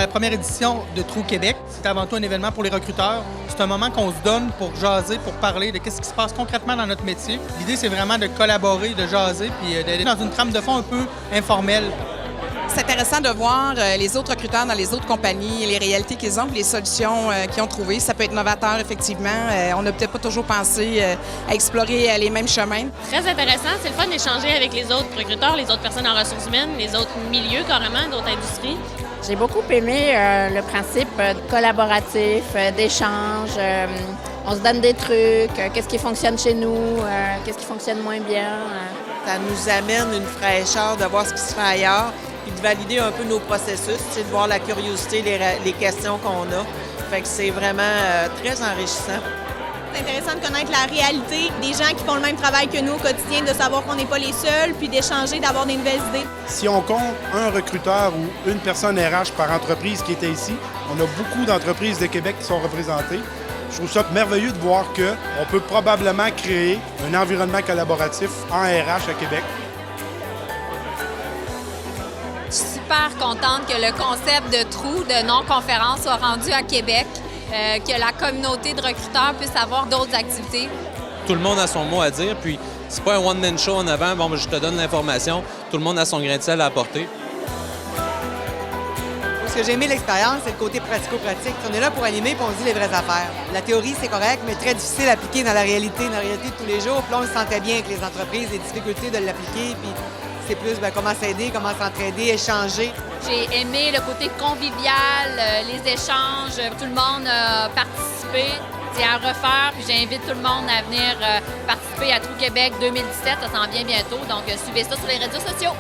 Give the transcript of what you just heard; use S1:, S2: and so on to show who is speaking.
S1: la première édition de Trou Québec. C'est avant tout un événement pour les recruteurs. C'est un moment qu'on se donne pour jaser, pour parler de ce qui se passe concrètement dans notre métier. L'idée, c'est vraiment de collaborer, de jaser, puis d'aller dans une trame de fond un peu informelle.
S2: C'est intéressant de voir les autres recruteurs dans les autres compagnies, les réalités qu'ils ont, les solutions qu'ils ont trouvées. Ça peut être novateur, effectivement. On n'a peut-être pas toujours pensé à explorer les mêmes chemins.
S3: Très intéressant. C'est le fun d'échanger avec les autres recruteurs, les autres personnes en ressources humaines, les autres milieux carrément, d'autres industries.
S4: J'ai beaucoup aimé le principe collaboratif, d'échange. On se donne des trucs, qu'est-ce qui fonctionne chez nous, qu'est-ce qui fonctionne moins bien.
S5: Ça nous amène une fraîcheur de voir ce qui se fait ailleurs, puis de valider un peu nos processus, de voir la curiosité, les questions qu'on a. Fait que c'est vraiment très enrichissant.
S6: C'est intéressant de connaître la réalité des gens qui font le même travail que nous au quotidien, de savoir qu'on n'est pas les seuls, puis d'échanger, d'avoir des nouvelles idées.
S7: Si on compte un recruteur ou une personne RH par entreprise qui était ici, on a beaucoup d'entreprises de Québec qui sont représentées. Je trouve ça merveilleux de voir qu'on peut probablement créer un environnement collaboratif en RH à Québec.
S8: Je suis super contente que le concept de trou, de non-conférence soit rendu à Québec, que la communauté de recruteurs puisse avoir d'autres activités.
S9: Tout le monde a son mot à dire, puis c'est pas un one-man show en avant, bon, je te donne l'information, tout le monde a son grain de sel à apporter.
S5: Ce que j'ai aimé l'expérience, c'est le côté pratico-pratique. On est là pour animer et on se dit les vraies affaires. La théorie, c'est correct, mais très difficile à appliquer dans la réalité de tous les jours. Puis là, on se sentait bien avec les entreprises, les difficultés de l'appliquer, puis c'est plus comment s'aider, comment s'entraider, échanger.
S8: J'ai aimé le côté convivial, les échanges, tout le monde a participé. C'est à refaire, puis j'invite tout le monde à venir participer à Trou Québec 2017, ça s'en vient bientôt, donc suivez ça sur les réseaux sociaux.